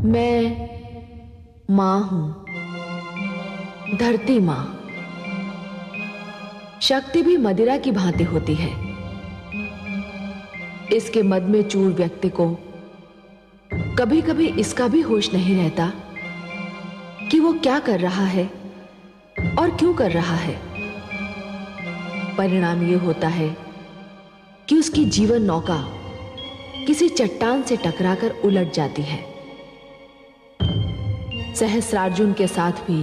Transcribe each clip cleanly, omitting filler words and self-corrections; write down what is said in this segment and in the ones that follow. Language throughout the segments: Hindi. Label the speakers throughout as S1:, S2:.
S1: मैं मां हूं, धरती मां। शक्ति भी मदिरा की भांति होती है। इसके मद में चूर व्यक्ति को कभी कभी इसका भी होश नहीं रहता कि वो क्या कर रहा है और क्यों कर रहा है। परिणाम ये होता है कि उसकी जीवन नौका किसी चट्टान से टकराकर उलट जाती है। सहस्रार्जुन के साथ भी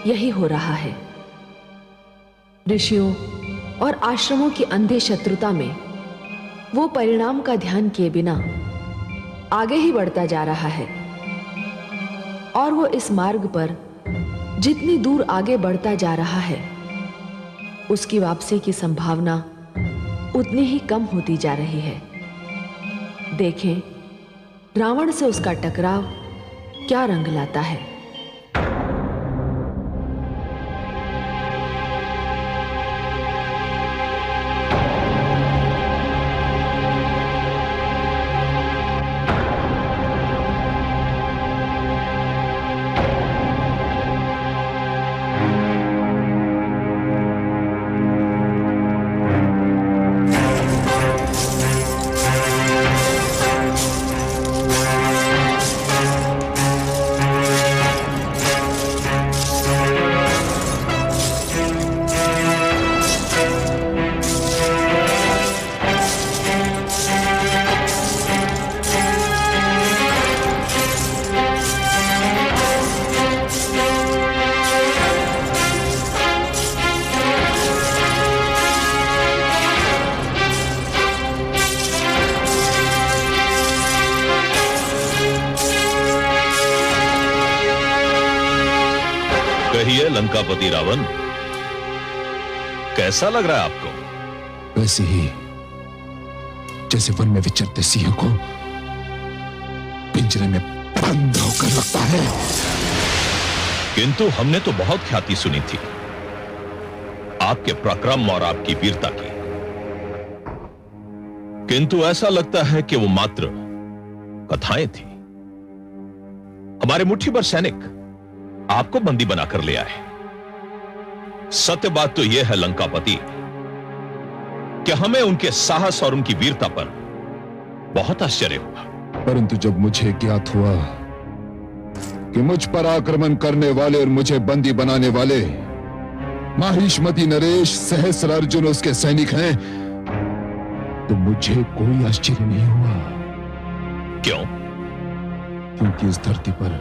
S1: यही हो रहा है। ऋषियों और आश्रमों की अंधे शत्रुता में वो परिणाम का ध्यान किए बिना आगे ही बढ़ता जा रहा है, और वो इस मार्ग पर जितनी दूर आगे बढ़ता जा रहा है उसकी वापसी की संभावना उतनी ही कम होती जा रही है। देखें रावण से उसका टकराव क्या रंग लाता है।
S2: कहिए लंकापति रावण, कैसा लग रहा है आपको?
S3: वैसे ही जैसे वन में विचरते सिंह को पिंजरे में बंद होकर लगता है।
S2: किंतु हमने तो बहुत ख्याति सुनी थी आपके पराक्रम और आपकी वीरता की, किंतु ऐसा लगता है कि वो मात्र कथाएं थी। हमारे मुट्ठी भर सैनिक आपको बंदी बनाकर ले आए। सत्य बात तो यह है लंकापति कि हमें उनके साहस और उनकी वीरता पर बहुत आश्चर्य हुआ,
S3: परंतु जब मुझे ज्ञात हुआ कि मुझ पर आक्रमण करने वाले और मुझे बंदी बनाने वाले माहिष्मती नरेश सहस्रार्जुन उसके सैनिक हैं, तो मुझे कोई आश्चर्य नहीं हुआ।
S2: क्यों?
S3: क्योंकि इस धरती पर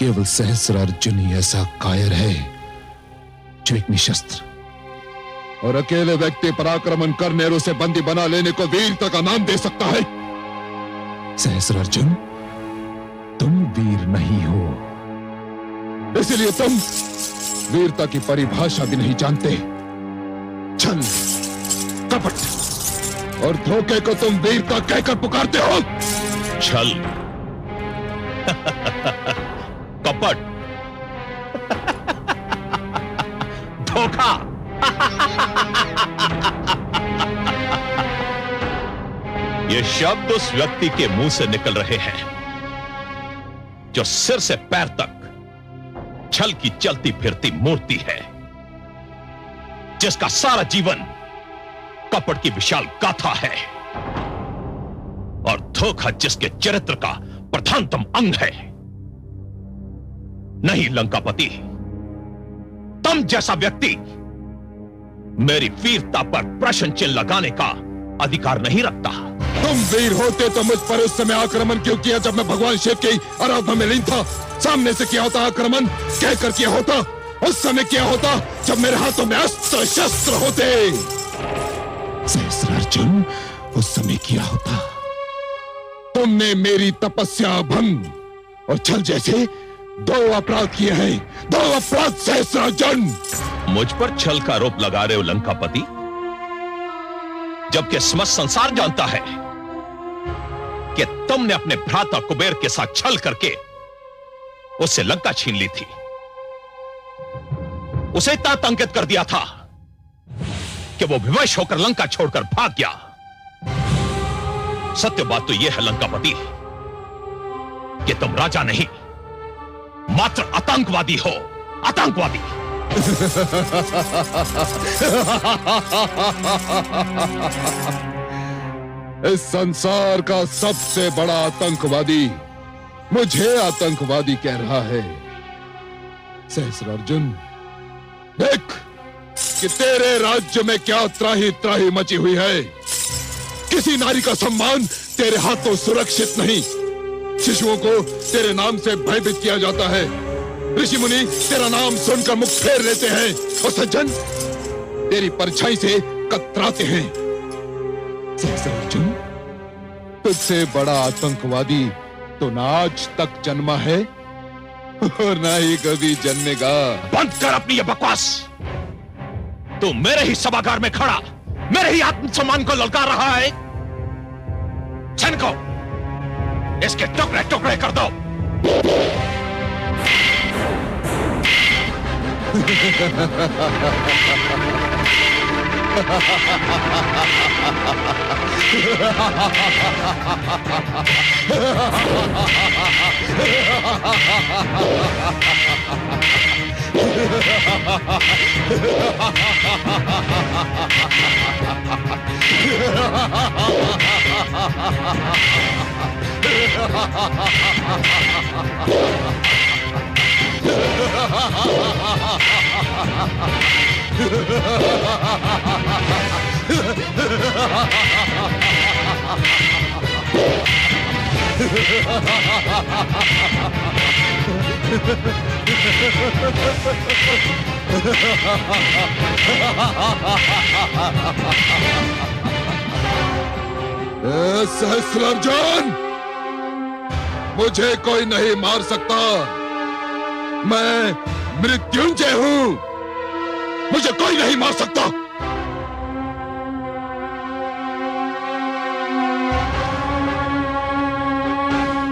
S3: केवल सहस्रार्जुन ही ऐसा कायर है जो एक निशस्त्र और अकेले व्यक्ति पर आक्रमण करने और उसे बंदी बना लेने को वीरता का नाम दे सकता है। सहस्रार्जुन, तुम वीर नहीं हो, इसलिए तुम वीरता की परिभाषा भी नहीं जानते। छल, कपट और धोखे को तुम वीरता कहकर पुकारते हो।
S2: छल, कपट, धोखा। ये शब्द उस व्यक्ति के मुंह से निकल रहे हैं जो सिर से पैर तक छल की चलती फिरती मूर्ति है, जिसका सारा जीवन कपट की विशाल गाथा है और धोखा जिसके चरित्र का प्रधानतम अंग है। नहीं लंकापति, तुम जैसा व्यक्ति मेरी वीरता पर प्रश्न चिन्ह लगाने का अधिकार नहीं रखता।
S3: तुम वीर होते तो मुझ पर उस समय आक्रमण क्यों किया जब मैं भगवान शिव की आराधना में लीन था? सामने से किया होता आक्रमण, कहकर किया होता। उस समय किया होता जब मेरे हाथों में अस्त्र शस्त्र होते। सहस्रार्जुन, उस समय किया होता। तुमने मेरी तपस्या भंग और छल जैसे दो अपराध किए हैं। दो अपराध सहस्रार्जुन।
S2: मुझ पर छल का आरोप लगा रहे हो लंकापति, जबकि समस्त संसार जानता है कि तुमने अपने भ्राता कुबेर के साथ छल करके उससे लंका छीन ली थी। उसे इतना आतंकित कर दिया था कि वो विवश होकर लंका छोड़कर भाग गया। सत्य बात तो यह है लंकापति कि तुम राजा नहीं, मात्र आतंकवादी हो, आतंकवादी।
S3: इस संसार का सबसे बड़ा आतंकवादी मुझे आतंकवादी कह रहा है। सहस्रार्जुन, देख कि तेरे राज्य में क्या त्राही त्राही मची हुई है। किसी नारी का सम्मान तेरे हाथों सुरक्षित नहीं। शिशुओं को तेरे नाम से भयभीत किया जाता है। ऋषि मुनि तेरा नाम सुनकर मुख फेर लेते हैं और सज्जन तेरी परछाई से कतराते हैं। सहस्रार्जुन, तुझसे बड़ा आतंकवादी तो ना आज तक जन्मा है और ना ही कभी जन्मेगा।
S2: बंद कर अपनी ये बकवास। तू मेरे ही सभागार में खड़ा मेरे ही आत्मसम्मान को ललकार रहा है। छन को इसके टुकड़े टुकड़े कर दो।
S3: सहस्रार्जुन, मुझे कोई नहीं मार सकता। मैं मृत्युंजय हूं, मुझे कोई नहीं मार सकता।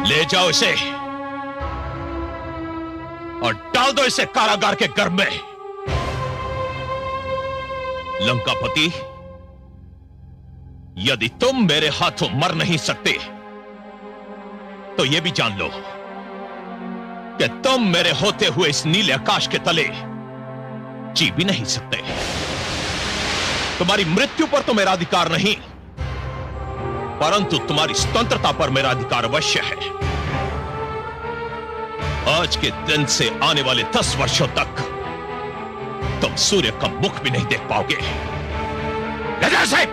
S2: ले जाओ इसे और डाल दो इसे कारागार के गर्भ में। लंकापति, यदि तुम मेरे हाथों मर नहीं सकते तो यह भी जान लो कि तुम मेरे होते हुए इस नीले आकाश के तले जी भी नहीं सकते। तुम्हारी मृत्यु पर तो मेरा अधिकार नहीं, परंतु तुम्हारी स्वतंत्रता पर मेरा अधिकार अवश्य है। आज के दिन से आने वाले 10 वर्षों तक तुम सूर्य का मुख भी नहीं देख पाओगे। राजा साहब,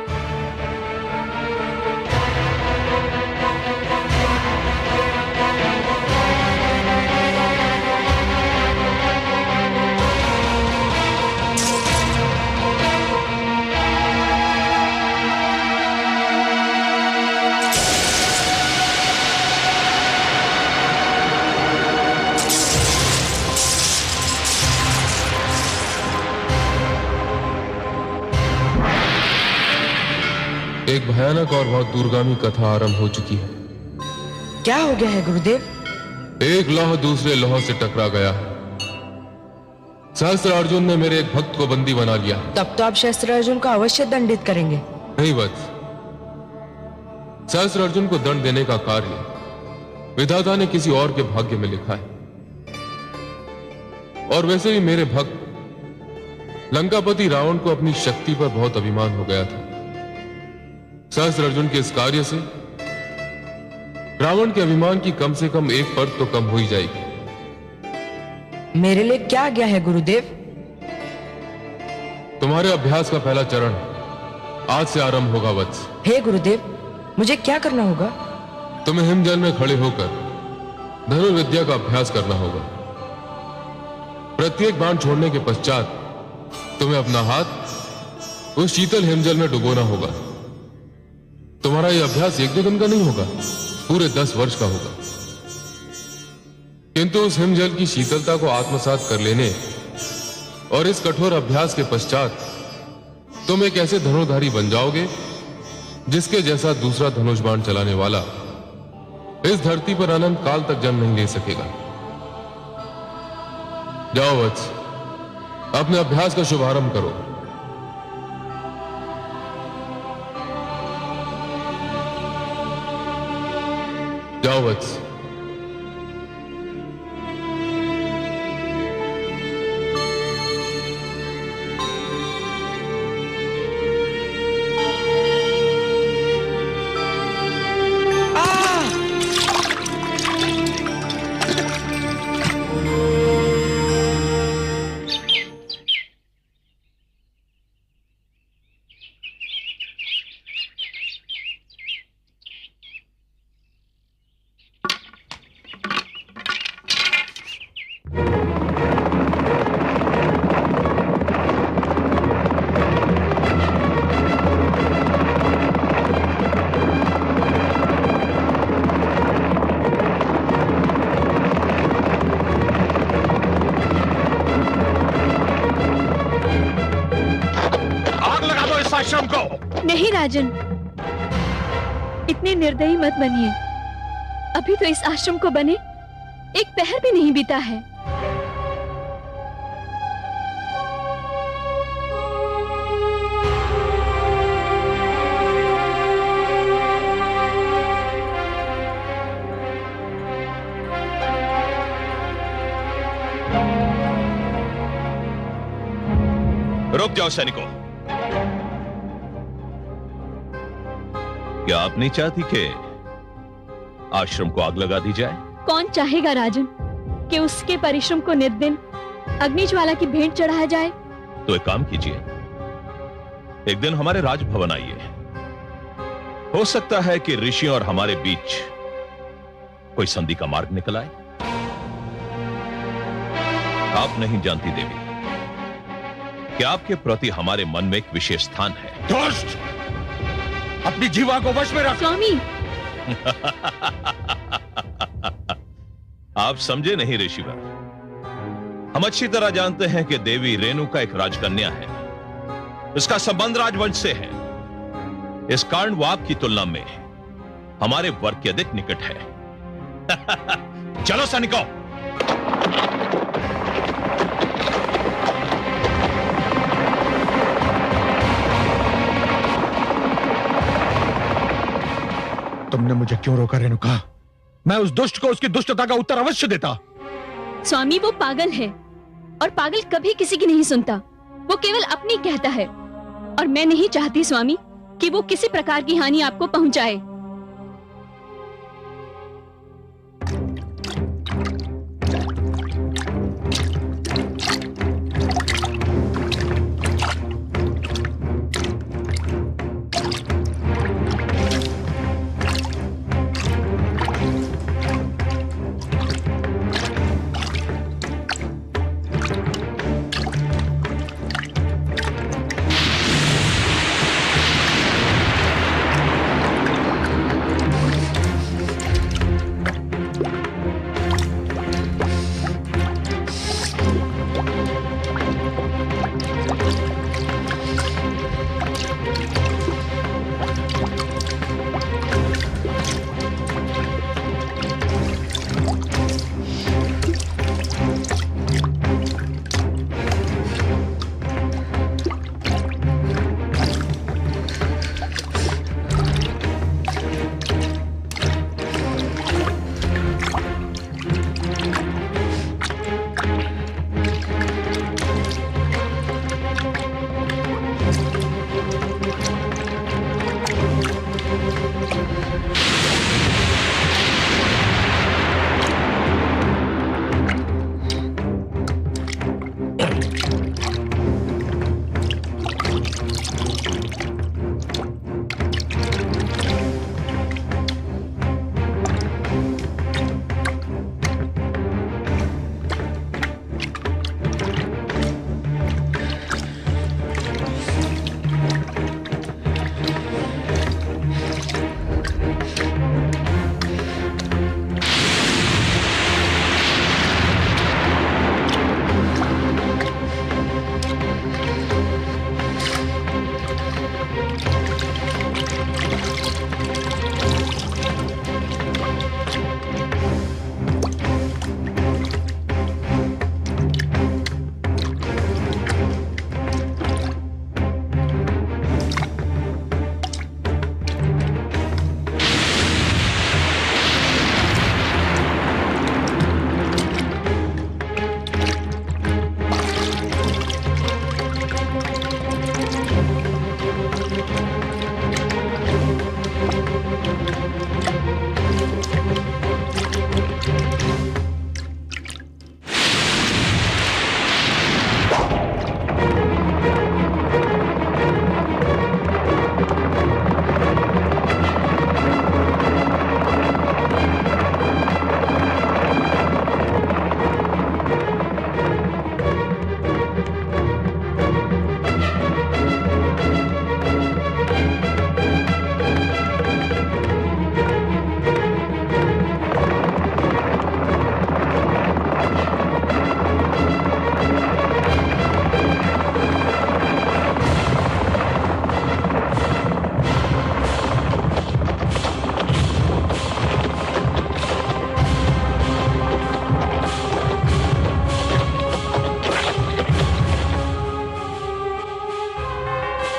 S4: एक भयानक और बहुत दूरगामी कथा आरंभ हो चुकी है।
S5: क्या हो गया है गुरुदेव?
S4: एक लौह दूसरे लौह से टकरा गया। सहस्त्रार्जुन ने मेरे एक भक्त को बंदी बना लिया।
S5: तब तो आप सहस्त्रार्जुन को अवश्य दंडित करेंगे।
S4: नहीं वत्स, सहस्त्रार्जुन को दंड देने का कार्य विधाता ने किसी और के भाग्य में लिखा है। और वैसे भी मेरे भक्त लंकापति रावण को अपनी शक्ति पर बहुत अभिमान हो गया था। सहस्त्रार्जुन के इस कार्य से रावण के अभिमान की कम से कम एक परत तो कम हो ही जाएगी।
S5: मेरे लिए क्या आज्ञा है गुरुदेव?
S4: तुम्हारे अभ्यास का पहला चरण आज से आरंभ होगा वत्स।
S5: हे गुरुदेव, मुझे क्या करना होगा?
S4: तुम्हें हिमजल में खड़े होकर धनुर्विद्या का अभ्यास करना होगा। प्रत्येक बाण छोड़ने के पश्चात तुम्हें अपना हाथ उस शीतल हिमजल में डुबोना होगा। तुम्हारा यह अभ्यास 1-2 दिन का नहीं होगा, पूरे 10 वर्ष का होगा। किंतु उस हिमजल की शीतलता को आत्मसात कर लेने और इस कठोर अभ्यास के पश्चात तुम एक ऐसे धनुर्धारी बन जाओगे जिसके जैसा दूसरा धनुष बाण चलाने वाला इस धरती पर अनंत काल तक जन्म नहीं ले सकेगा। जाओ वत्स, अपने अभ्यास का शुभारंभ करो। जाओ वत्स,
S6: राजन, इतने निर्दयी मत बनिए। अभी तो इस आश्रम को बने एक पहर भी नहीं बीता है।
S2: रुक जाओ सैनिकों। क्या आप नहीं चाहती कि आश्रम को आग लगा दी जाए?
S6: कौन चाहेगा राजन कि उसके परिश्रम को नित दिन अग्निज्वाला की भेंट चढ़ाया जाए?
S2: तो एक काम कीजिए, एक दिन हमारे राजभवन आइए। हो सकता है कि ऋषियों और हमारे बीच कोई संधि का मार्ग निकल आए। आप नहीं जानती देवी कि आपके प्रति हमारे मन में एक विशेष स्थान है।
S3: दुष्ट! अपनी जीवा को वश में रख।
S6: स्वामी,
S2: आप समझे नहीं ऋषिवर। हम अच्छी तरह जानते हैं कि देवी रेणुका एक राजकन्या है। इसका संबंध राजवंश से है। इस कारण वो आपकी तुलना में हमारे वर्ग के अधिक निकट है। चलो सैनिकों।
S3: तुमने मुझे क्यों रोका रेणुका? मैं उस दुष्ट को उसकी दुष्टता का उत्तर अवश्य देता।
S6: स्वामी वो पागल है और पागल कभी किसी की नहीं सुनता। वो केवल अपनी कहता है और मैं नहीं चाहती स्वामी कि वो किसी प्रकार की हानि आपको पहुंचाए।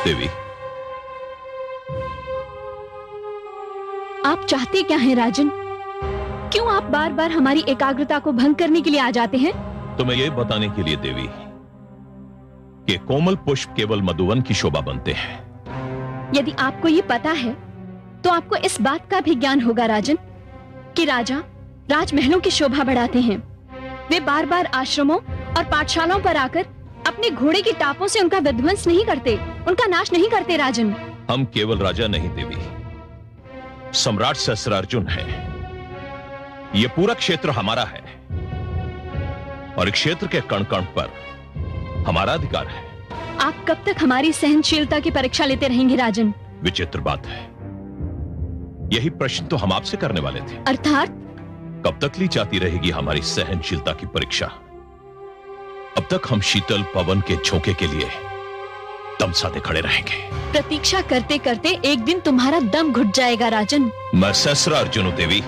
S2: देवी,
S6: आप चाहते क्या हैं राजन? क्यों आप बार बार हमारी एकाग्रता को भंग करने के लिए आ जाते हैं?
S2: तुम्हें यह बताने के लिए देवी कि कोमल पुष्प केवल मधुवन की शोभा बनते हैं।
S6: यदि आपको ये पता है तो आपको इस बात का भी ज्ञान होगा राजन कि राजा राजमहलों की शोभा बढ़ाते हैं। वे बार बार आश्रमों और पाठशालाओं पर आकर अपने घोड़े की टापों से उनका विध्वंस नहीं करते, उनका नाश नहीं करते राजन।
S2: हम केवल राजा नहीं देवी, सम्राट सहस्त्रार्जुन है। यह पूरा क्षेत्र हमारा है और इस क्षेत्र के कण कण पर हमारा अधिकार है।
S6: आप कब तक हमारी सहनशीलता की परीक्षा लेते रहेंगे राजन?
S2: विचित्र बात है, यही प्रश्न तो हम आपसे करने वाले थे।
S6: अर्थात
S2: कब तक ली जाती रहेगी हमारी सहनशीलता की परीक्षा? अब तक हम शीतल पवन के झोंके के लिए दम साधे खड़े रहेंगे।
S6: प्रतीक्षा करते करते एक दिन तुम्हारा दम घुट जाएगा राजन।
S2: मैं सहस्त्रार्जुन हूं देवी,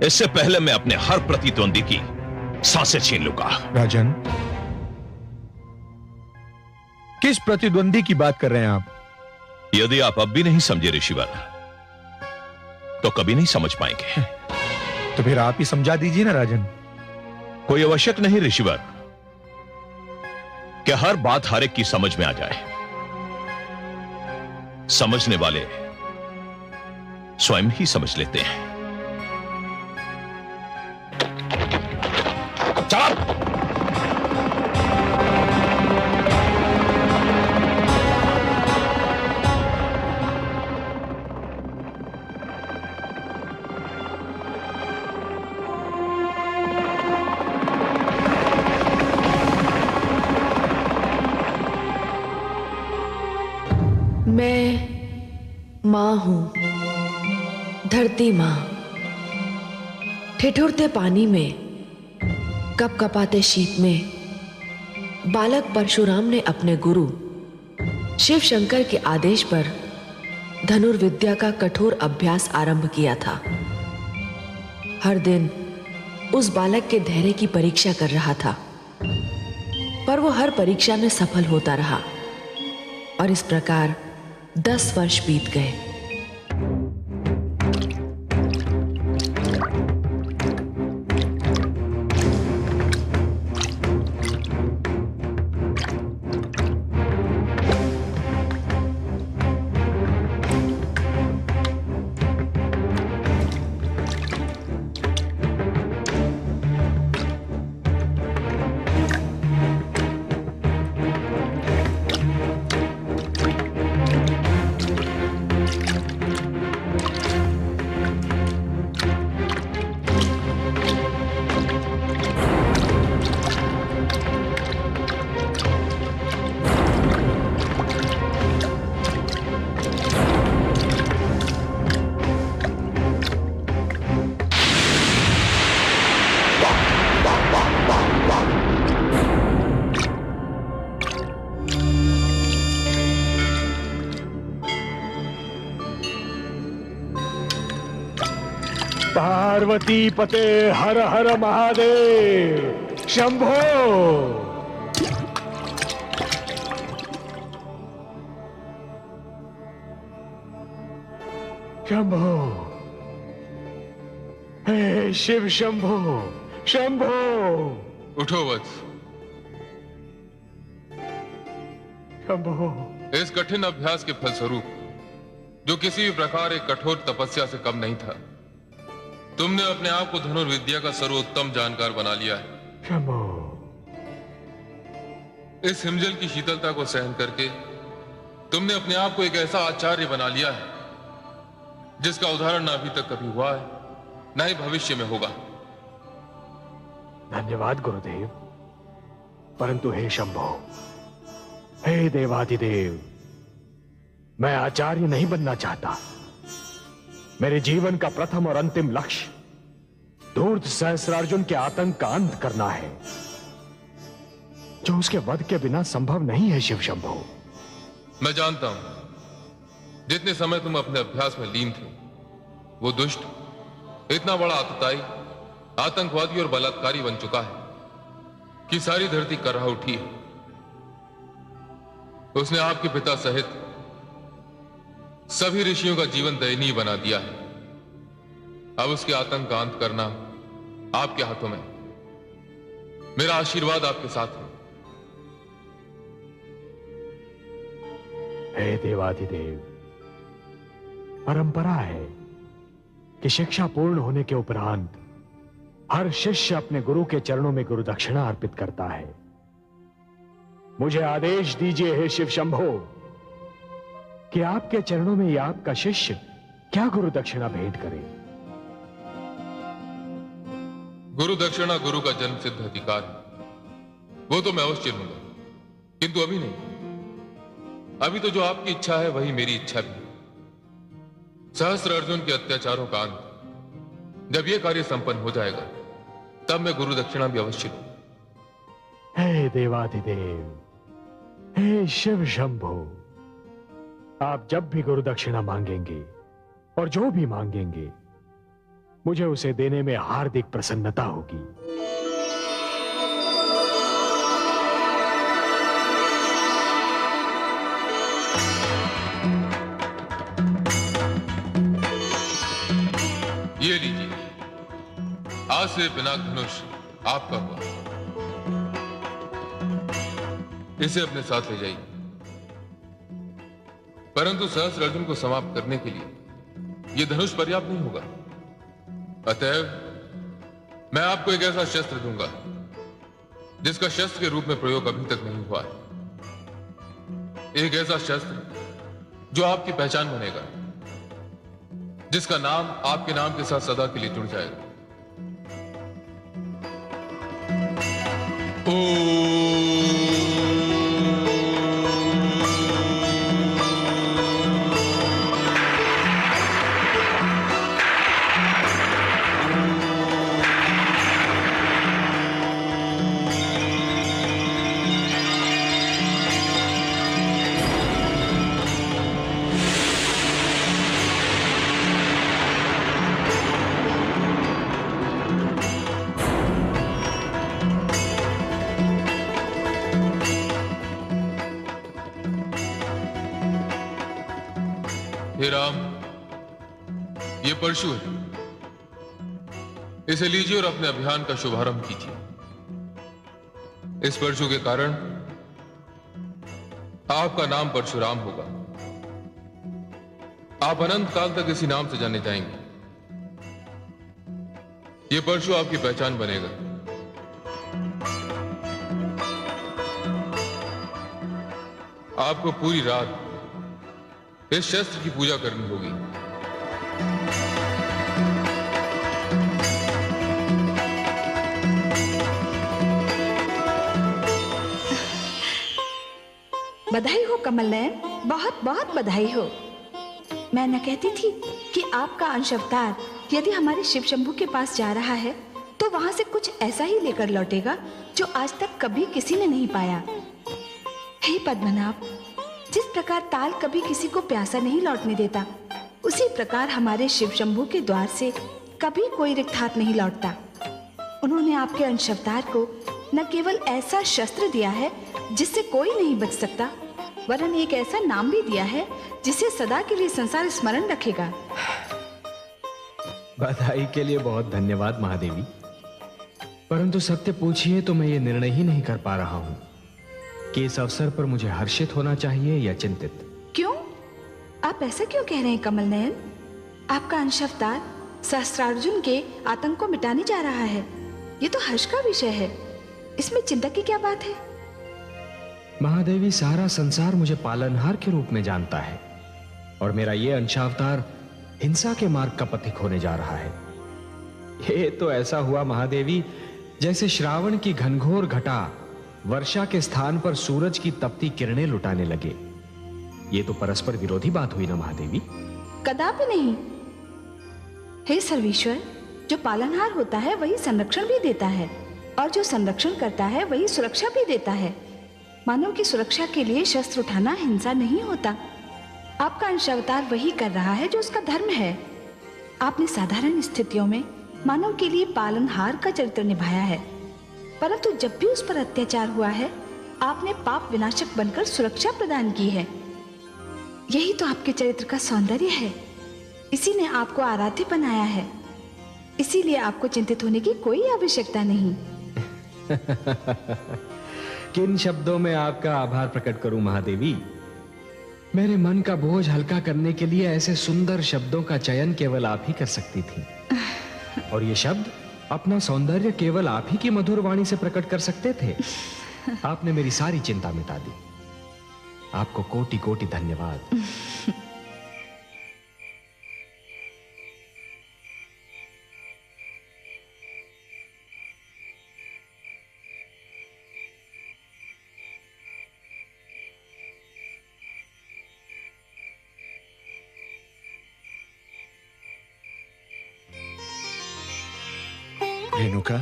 S2: इससे पहले मैं अपने हर प्रतिद्वंदी की सांसें छीन लूंगा।
S7: राजन, किस प्रतिद्वंदी की बात कर रहे हैं आप?
S2: यदि आप अब भी नहीं समझे ऋषिवर, तो कभी नहीं समझ पाएंगे।
S7: तो फिर आप ही समझा दीजिए ना राजन।
S2: कोई आवश्यक नहीं ऋषिवर कि हर बात हर एक की समझ में आ जाए। समझने वाले स्वयं ही समझ लेते हैं। चल!
S1: मैं मां हूं, धरती मां। ठिठुरते पानी में, कपकपाते शीत में बालक परशुराम ने अपने गुरु शिव शंकर के आदेश पर धनुर्विद्या का कठोर अभ्यास आरंभ किया था। हर दिन उस बालक के धैर्य की परीक्षा कर रहा था, पर वो हर परीक्षा में सफल होता रहा और इस प्रकार 10 वर्ष बीत गए।
S8: पार्वती पते हर हर महादेव शंभो। शंभो, हे शिव शंभो, शंभो।
S4: उठो वत्स।
S8: शंभो,
S4: इस कठिन अभ्यास के फलस्वरूप, जो किसी भी प्रकार एक कठोर तपस्या से कम नहीं था, तुमने अपने आप को धनुर्विद्या का सर्वोत्तम जानकार बना लिया है।
S8: शंभो,
S4: इस हिमजल की शीतलता को सहन करके तुमने अपने आप को एक ऐसा आचार्य बना लिया है जिसका उदाहरण ना अभी तक कभी हुआ है, ना ही भविष्य में होगा।
S8: धन्यवाद गुरुदेव। परंतु हे शंभो, हे देवाधिदेव, मैं आचार्य नहीं बनना चाहता। मेरे जीवन का प्रथम और अंतिम लक्ष्य धूर्त सहस्त्रार्जुन के आतंक का अंत करना है, जो उसके वध के बिना संभव नहीं है। शिव शंभो,
S4: मैं जानता हूं जितने समय तुम अपने अभ्यास में लीन थे, वो दुष्ट इतना बड़ा आतताई, आतंकवादी और बलात्कारी बन चुका है कि सारी धरती कर रहा उठी है। उसने आपके पिता सहित सभी ऋषियों का जीवन दयनीय बना दिया है। अब उसके आतंक का अंत करना आपके हाथों में। मेरा आशीर्वाद आपके साथ है।
S8: हे देवाधिदेव, परंपरा है कि शिक्षा पूर्ण होने के उपरांत हर शिष्य अपने गुरु के चरणों में गुरु दक्षिणा अर्पित करता है। मुझे आदेश दीजिए हे शिव शंभो कि आपके चरणों में यह आपका शिष्य क्या गुरु दक्षिणा भेंट करे।
S4: गुरु दक्षिणा गुरु का जन्म सिद्ध अधिकार है, वो तो मैं अवश्य लूंगा, किंतु अभी नहीं। अभी तो जो आपकी इच्छा है वही मेरी इच्छा भी है। सहस्त्र अर्जुन के अत्याचारों का अंत जब यह कार्य संपन्न हो जाएगा तब मैं गुरु दक्षिणा भी अवश्य लूंगा।
S8: हे देवाधिदेव, हे शिव शंभो, आप जब भी गुरु दक्षिणा मांगेंगे और जो भी मांगेंगे मुझे उसे देने में हार्दिक प्रसन्नता होगी।
S4: ये लीजिए, आज से पिनाक धनुष आपका हुआ। इसे अपने साथ ले जाइए, परंतु सहस्त्र अर्जुन को समाप्त करने के लिए यह धनुष पर्याप्त नहीं होगा। अतएव मैं आपको एक ऐसा शस्त्र दूंगा जिसका शस्त्र के रूप में प्रयोग अभी तक नहीं हुआ है। एक ऐसा शस्त्र जो आपकी पहचान बनेगा, जिसका नाम आपके नाम के साथ सदा के लिए जुड़ जाएगा। हे राम, ये परशु है, इसे लीजिए और अपने अभियान का शुभारंभ कीजिए। इस परशु के कारण आपका नाम परशुराम होगा। आप अनंत काल तक इसी नाम से जाने जाएंगे। ये परशु आपकी पहचान बनेगा। आपको पूरी रात इस शस्त्र की पूजा करनी होगी।
S9: बधाई हो कमल नयन, बहुत बहुत बधाई हो। मैं न कहती थी कि आपका अंश अवतार यदि हमारे शिव शंभू के पास जा रहा है तो वहां से कुछ ऐसा ही लेकर लौटेगा जो आज तक कभी किसी ने नहीं पाया। हे पद्मनाभ, जिस प्रकार ताल कभी किसी को प्यासा नहीं लौटने देता, उसी प्रकार हमारे शिव शंभू के द्वार से कभी कोई रिक्त हाथ नहीं लौटता। उन्होंने आपके अंश अवतार को न केवल ऐसा शस्त्र दिया है जिससे कोई नहीं बच सकता, वरन एक ऐसा नाम भी दिया है जिसे सदा के लिए संसार स्मरण रखेगा।
S10: बधाई के लिए बहुत धन्यवाद महादेवी, परंतु सत्य पूछिए तो मैं ये निर्णय ही नहीं कर पा रहा हूं कि इस अवसर पर मुझे हर्षित होना चाहिए या चिंतित।
S9: क्यों? आप ऐसा क्यों कह रहे हैं कमल नयन? आपका अंश अवतार सहस्त्रार्जुन के आतंक को मिटाने जा रहा है, ये तो हर्ष का विषय है। इसमें चिंता की क्या बात है?
S10: महादेवी, सारा संसार मुझे पालनहार के रूप में जानता है और मेरा ये अंशावतार हिंसा के मार्ग का पथिक होने जा रहा है। ये तो ऐसा हुआ महादेवी जैसे श्रावण की घनघोर घटा वर्षा के स्थान पर सूरज की तपती किरणें लुटाने लगे। ये तो परस्पर विरोधी बात हुई ना महादेवी?
S9: कदापि नहीं। हे सर्वेश्वर, जो पालनहार होता है वही संरक्षण भी देता है और जो संरक्षण करता है वही सुरक्षा भी देता है। मानव की सुरक्षा के लिए शस्त्र उठाना हिंसा नहीं होता। आपका अंशावतार वही कर रहा है जो उसका धर्म है। आपने साधारण स्थितियों में मानव के लिए पालनहार का चरित्र निभाया है, परंतु जब भी उस पर अत्याचार हुआ है आपने पाप विनाशक बनकर सुरक्षा प्रदान की है। यही तो आपके चरित्र का सौंदर्य है। इसी ने आपको आराध्य बनाया है। इसीलिए आपको चिंतित होने की कोई आवश्यकता नहीं।
S10: किन शब्दों में आपका आभार प्रकट करूं महादेवी। मेरे मन का बोझ हल्का करने के लिए ऐसे सुंदर शब्दों का चयन केवल आप ही कर सकती थी, और ये शब्द अपना सौंदर्य केवल आप ही की मधुर वाणी से प्रकट कर सकते थे। आपने मेरी सारी चिंता मिटा दी। आपको कोटि कोटि धन्यवाद।
S7: रेणुका,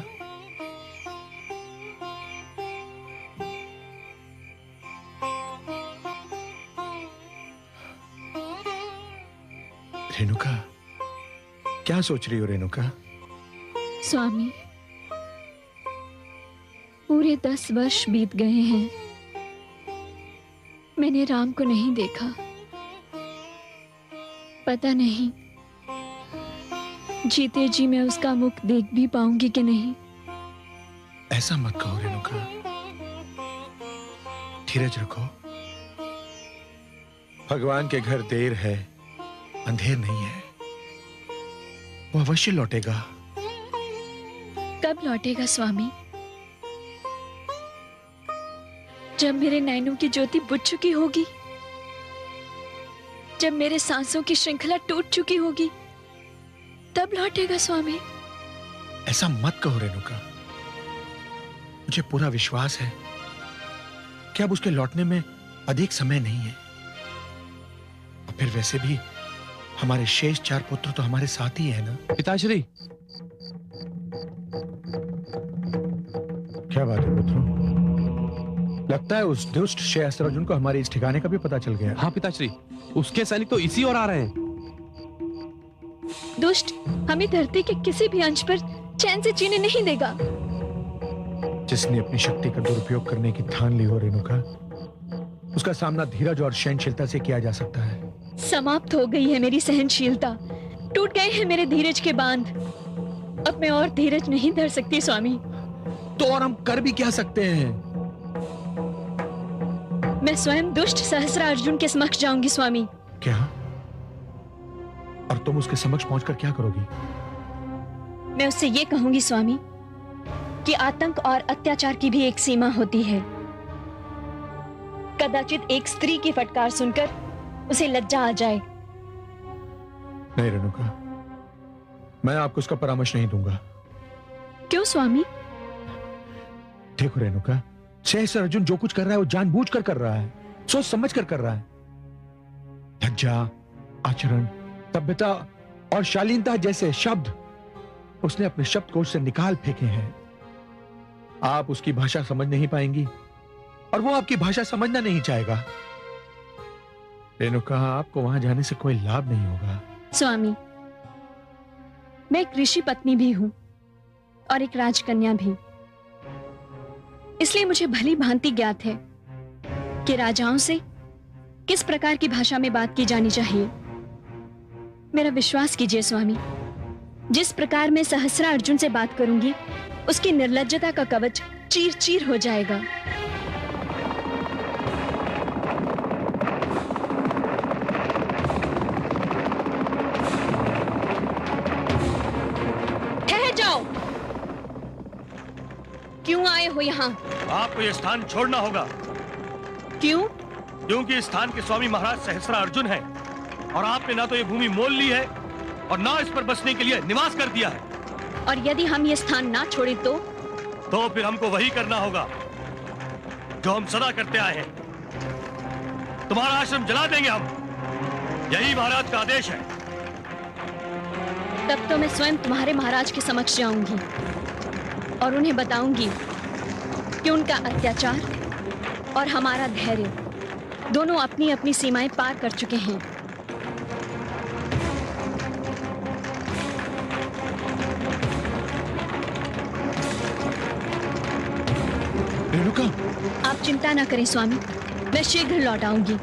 S7: रेणुका, क्या सोच रही हो रेणुका?
S6: स्वामी, पूरे 10 वर्ष बीत गए हैं, मैंने राम को नहीं देखा। पता नहीं जीते जी मैं उसका मुख देख भी पाऊंगी कि नहीं।
S7: ऐसा मत कहो रेणुका, धीरज रखो। भगवान के घर देर है, अंधेर नहीं है। वो अवश्य लौटेगा।
S6: कब लौटेगा स्वामी? जब मेरे नैनों की ज्योति बुझ चुकी होगी, जब मेरे सांसों की श्रृंखला टूट चुकी होगी, तब लौटेगा स्वामी।
S7: ऐसा मत कहो रेणुका, मुझे पूरा विश्वास है कि अब उसके लौटने में अधिक समय नहीं है। और फिर वैसे भी हमारे शेष 4 पुत्र तो हमारे साथ ही है ना।
S11: पिताश्री,
S7: क्या बात है पुत्रों? लगता है उस दुष्ट सहस्त्रार्जुन को हमारे इस ठिकाने का भी पता चल गया।
S11: हाँ पिताश्री, उसके सैनिक तो इसी ओर आ रहे हैं।
S6: दुष्ट हमें धरती के किसी भी अंश पर चैन से जीने नहीं देगा।
S7: जिसने अपनी शक्ति का दुरुपयोग करने की ठान ली हो रेणुका, उसका सामना धीरज और सहनशीलता से किया जा सकता है।
S6: समाप्त हो गई है मेरी सहनशीलता, टूट गए हैं मेरे धीरज के बांध। अब मैं और धीरज नहीं धर सकती स्वामी।
S7: तो और हम कर भी क्या सकते हैं?
S6: मैं स्वयं दुष्ट सहस्त्रार्जुन के समक्ष जाऊंगी स्वामी।
S7: क्या? और तुम उसके समक्ष पहुंचकर क्या करोगी?
S6: मैं उससे ये कहूंगी स्वामी कि आतंक और अत्याचार की भी एक सीमा होती है। कदाचित एक स्त्री की फटकार सुनकर उसे लज्जा आ जाए।
S7: नहीं रेणुका, मैं आपको उसका परामर्श नहीं दूंगा।
S6: क्यों स्वामी?
S7: देखो रेणुका, सहस्त्रार्जुन जो कुछ कर रहा है वो जानबूझकर कर रहा है, सोच समझ कर कर रहा है। लज्जा, आचरण, सभ्यता और शालीनता जैसे शब्द उसने अपने शब्दकोश से निकाल फेंके हैं। आप उसकी भाषा समझ नहीं पाएंगी और वो आपकी भाषा समझना नहीं चाहेगा। रेणुका, आपको वहां जाने से कोई लाभ नहीं होगा।
S6: स्वामी, मैं एक ऋषि पत्नी भी हूं और एक राजकन्या भी। इसलिए मुझे भली भांति ज्ञात है कि राजाओं से किस प्रकार की भाषा में बात की जानी चाहिए। मेरा विश्वास कीजिए स्वामी, जिस प्रकार मैं सहस्त्रार्जुन से बात करूंगी, उसकी निर्लज्जता का कवच चीर चीर हो जाएगा। ठहर जाओ। क्यों आए हो यहाँ?
S12: आपको यह स्थान छोड़ना होगा।
S6: क्यों?
S12: क्योंकि इस स्थान के स्वामी महाराज सहस्त्रार्जुन हैं और आपने ना तो ये भूमि मोल ली है और ना इस पर बसने के लिए निवास कर दिया है।
S6: और यदि हम ये स्थान ना छोड़े तो
S12: फिर हमको वही करना होगा जो हम सदा करते आए हैं। तुम्हारा आश्रम जला देंगे हम। यही महाराज का आदेश है।
S6: तब तो मैं स्वयं तुम्हारे महाराज के समक्ष जाऊंगी और उन्हें बताऊंगी कि उनका अत्याचार और हमारा धैर्य दोनों अपनी अपनी सीमाएं पार कर चुके हैं।
S7: रेणुका,
S6: आप चिंता ना करें स्वामी, मैं शीघ्र लौट आऊंगी।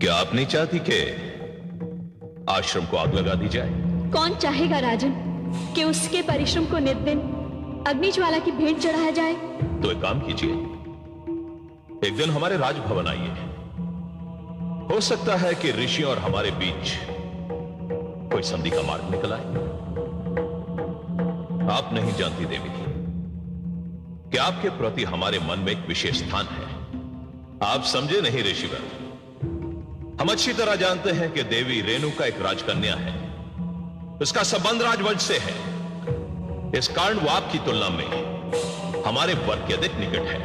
S2: क्या आप नहीं चाहती कि आश्रम को आग लगा दी जाए?
S6: कौन चाहेगा राजन कि उसके परिश्रम को नित दिन अग्निज्वाला की भेंट चढ़ाया जाए?
S2: तो एक काम कीजिए, एक दिन हमारे राजभवन आइए। हो सकता है कि ऋषि और हमारे बीच कोई संधि का मार्ग निकल आए। आप नहीं जानती देवी कि आपके प्रति हमारे मन में एक विशेष स्थान है। आप समझे नहीं ऋषिवर। हम अच्छी तरह जानते हैं कि देवी रेणुका एक राजकन्या है, उसका संबंध राजवंश से है। इस कारण वो आपकी तुलना में हमारे वर्ग के अधिक निकट है।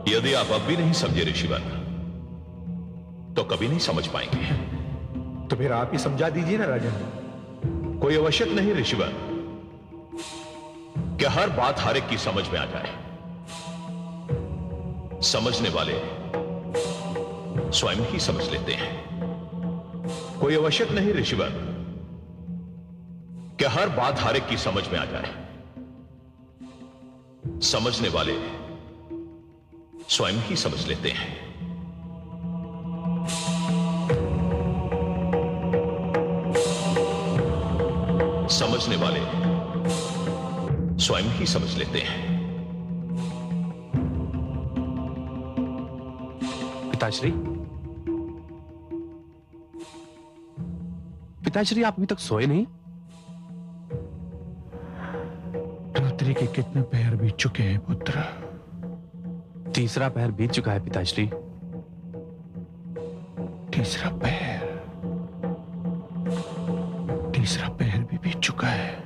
S2: यदि आप अब भी नहीं समझे ऋषिवर, तो कभी नहीं समझ पाएंगे।
S7: तो फिर आप ही समझा दीजिए ना राजन।
S2: कोई आवश्यक नहीं ऋषिवर कि हर बात हर एक की समझ में आ जाए। समझने वाले स्वयं ही समझ लेते हैं। कोई आवश्यक नहीं ऋषिवर कि हर बात हर एक की समझ में आ जाए। समझने वाले स्वयं ही समझ लेते हैं। समझने वाले स्वयं ही समझ लेते हैं।
S11: पिताश्री, पिताश्री आप अभी तक सोए नहीं?
S7: रात्रि के कितने पहर बीत चुके हैं पुत्र?
S11: तीसरा पहर बीत चुका है पिताश्री।
S7: तीसरा पहर भी बीत चुका है।